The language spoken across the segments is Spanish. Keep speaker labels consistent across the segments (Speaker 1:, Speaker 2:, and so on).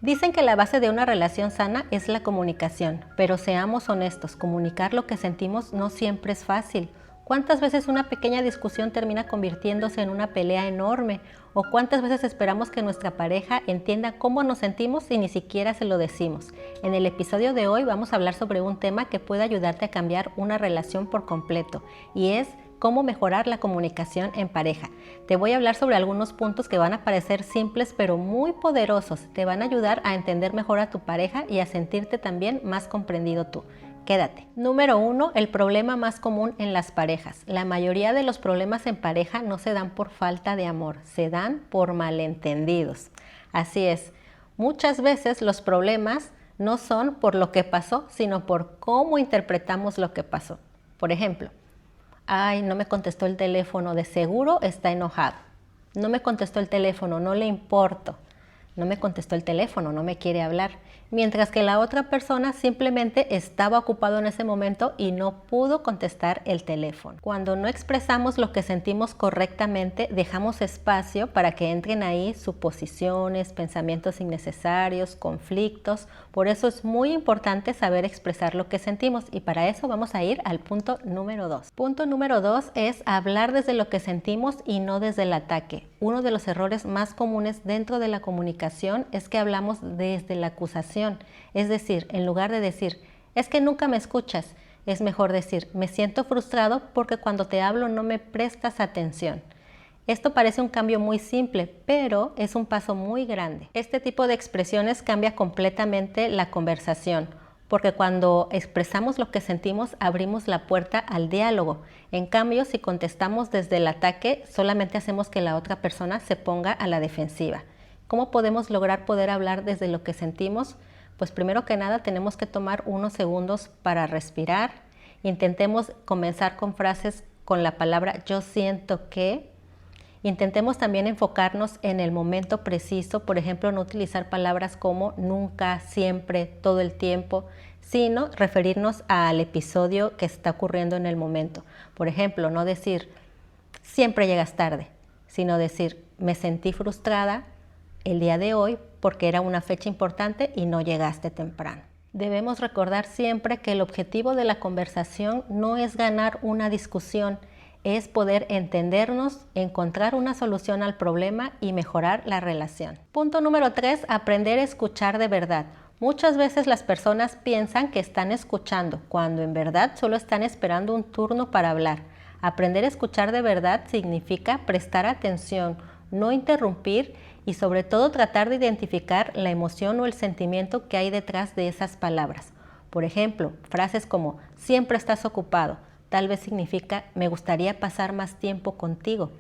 Speaker 1: Dicen que la base de una relación sana es la comunicación, pero seamos honestos, comunicar lo que sentimos no siempre es fácil. ¿Cuántas veces una pequeña discusión termina convirtiéndose en una pelea enorme? ¿O cuántas veces esperamos que nuestra pareja entienda cómo nos sentimos y ni siquiera se lo decimos? En el episodio de hoy vamos a hablar sobre un tema que puede ayudarte a cambiar una relación por completo, y es cómo mejorar la comunicación en pareja. Te voy a hablar sobre algunos puntos que van a parecer simples pero muy poderosos. Te van a ayudar a entender mejor a tu pareja y a sentirte también más comprendido tú. Quédate. Número 1, el problema más común en las parejas. La mayoría de los problemas en pareja no se dan por falta de amor, se dan por malentendidos. Así es, muchas veces los problemas no son por lo que pasó, sino por cómo interpretamos lo que pasó. Por ejemplo, ay, no me contestó el teléfono, de seguro está enojado. No me contestó el teléfono, no le importo. No me contestó el teléfono, no me quiere hablar. Mientras que la otra persona simplemente estaba ocupado en ese momento y no pudo contestar el teléfono. Cuando no expresamos lo que sentimos correctamente, dejamos espacio para que entren ahí suposiciones, pensamientos innecesarios, conflictos. Por eso es muy importante saber expresar lo que sentimos, y para eso vamos a ir al punto número 2. Punto número 2 es hablar desde lo que sentimos y no desde el ataque. Uno de los errores más comunes dentro de la comunicación es que hablamos desde la acusación. Es decir, en lugar de decir, es que nunca me escuchas, es mejor decir, me siento frustrado porque cuando te hablo no me prestas atención. Esto parece un cambio muy simple, pero es un paso muy grande. Este tipo de expresiones cambia completamente la conversación, porque cuando expresamos lo que sentimos abrimos la puerta al diálogo. En cambio, si contestamos desde el ataque, solamente hacemos que la otra persona se ponga a la defensiva. ¿Cómo podemos lograr poder hablar desde lo que sentimos? Pues primero que nada tenemos que tomar unos segundos para respirar. Intentemos comenzar con frases con la palabra yo siento que. Intentemos también enfocarnos en el momento preciso, por ejemplo, no utilizar palabras como nunca, siempre, todo el tiempo, sino referirnos al episodio que está ocurriendo en el momento. Por ejemplo, no decir siempre llegas tarde, sino decir me sentí frustrada el día de hoy porque era una fecha importante y no llegaste temprano. Debemos recordar siempre que el objetivo de la conversación no es ganar una discusión, es poder entendernos, encontrar una solución al problema y mejorar la relación. Punto número 3, aprender a escuchar de verdad. Muchas veces las personas piensan que están escuchando, cuando en verdad solo están esperando un turno para hablar. Aprender a escuchar de verdad significa prestar atención, no interrumpir y sobre todo tratar de identificar la emoción o el sentimiento que hay detrás de esas palabras. Por ejemplo, frases como siempre estás ocupado, tal vez significa me gustaría pasar más tiempo contigo.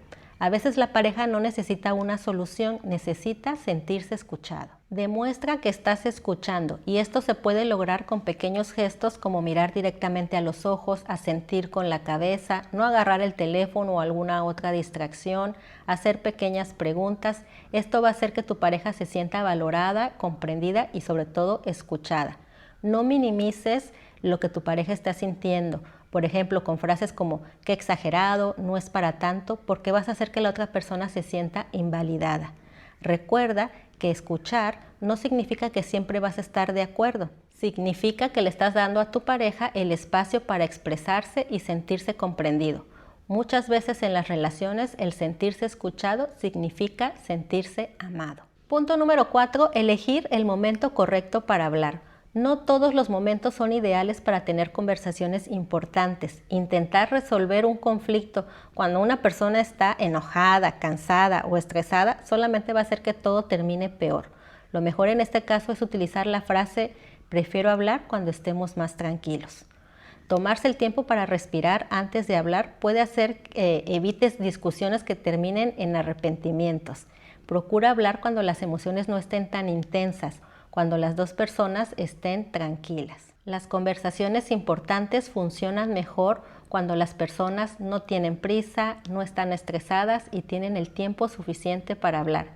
Speaker 1: A veces la pareja no necesita una solución, necesita sentirse escuchado. Demuestra que estás escuchando, y esto se puede lograr con pequeños gestos como mirar directamente a los ojos, asentir con la cabeza, no agarrar el teléfono o alguna otra distracción, hacer pequeñas preguntas. Esto va a hacer que tu pareja se sienta valorada, comprendida y sobre todo escuchada. No minimices lo que tu pareja está sintiendo. Por ejemplo, con frases como qué exagerado, no es para tanto, porque vas a hacer que la otra persona se sienta invalidada. Recuerda que escuchar no significa que siempre vas a estar de acuerdo. Significa que le estás dando a tu pareja el espacio para expresarse y sentirse comprendido. Muchas veces en las relaciones el sentirse escuchado significa sentirse amado. Punto número 4, elegir el momento correcto para hablar. No todos los momentos son ideales para tener conversaciones importantes. Intentar resolver un conflicto cuando una persona está enojada, cansada o estresada solamente va a hacer que todo termine peor. Lo mejor en este caso es utilizar la frase prefiero hablar cuando estemos más tranquilos. Tomarse el tiempo para respirar antes de hablar puede hacer que evites discusiones que terminen en arrepentimientos. Procura hablar cuando las emociones no estén tan intensas, cuando las dos personas estén tranquilas. Las conversaciones importantes funcionan mejor cuando las personas no tienen prisa, no están estresadas y tienen el tiempo suficiente para hablar,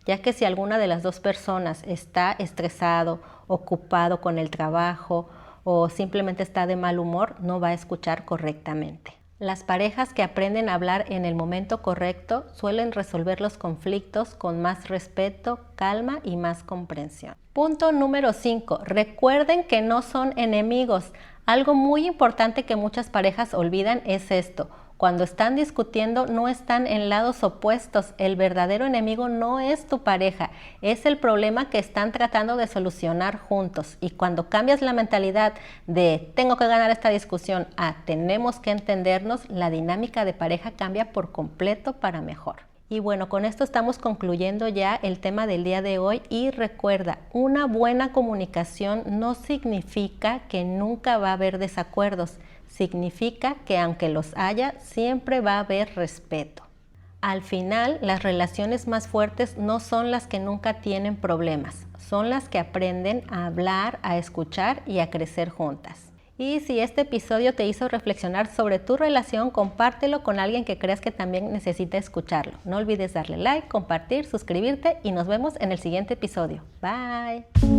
Speaker 1: ya que si alguna de las dos personas está estresado, ocupado con el trabajo o simplemente está de mal humor, no va a escuchar correctamente. Las parejas que aprenden a hablar en el momento correcto suelen resolver los conflictos con más respeto, calma y más comprensión. Punto número 5. Recuerden que no son enemigos. Algo muy importante que muchas parejas olvidan es esto. Cuando están discutiendo no están en lados opuestos. El verdadero enemigo no es tu pareja, es el problema que están tratando de solucionar juntos. Y cuando cambias la mentalidad de tengo que ganar esta discusión a tenemos que entendernos, la dinámica de pareja cambia por completo para mejor. Y bueno, con esto estamos concluyendo ya el tema del día de hoy y recuerda, una buena comunicación no significa que nunca va a haber desacuerdos. Significa que aunque los haya, siempre va a haber respeto. Al final, las relaciones más fuertes no son las que nunca tienen problemas, son las que aprenden a hablar, a escuchar y a crecer juntas. Y si este episodio te hizo reflexionar sobre tu relación, compártelo con alguien que creas que también necesita escucharlo. No olvides darle like, compartir, suscribirte y nos vemos en el siguiente episodio. Bye.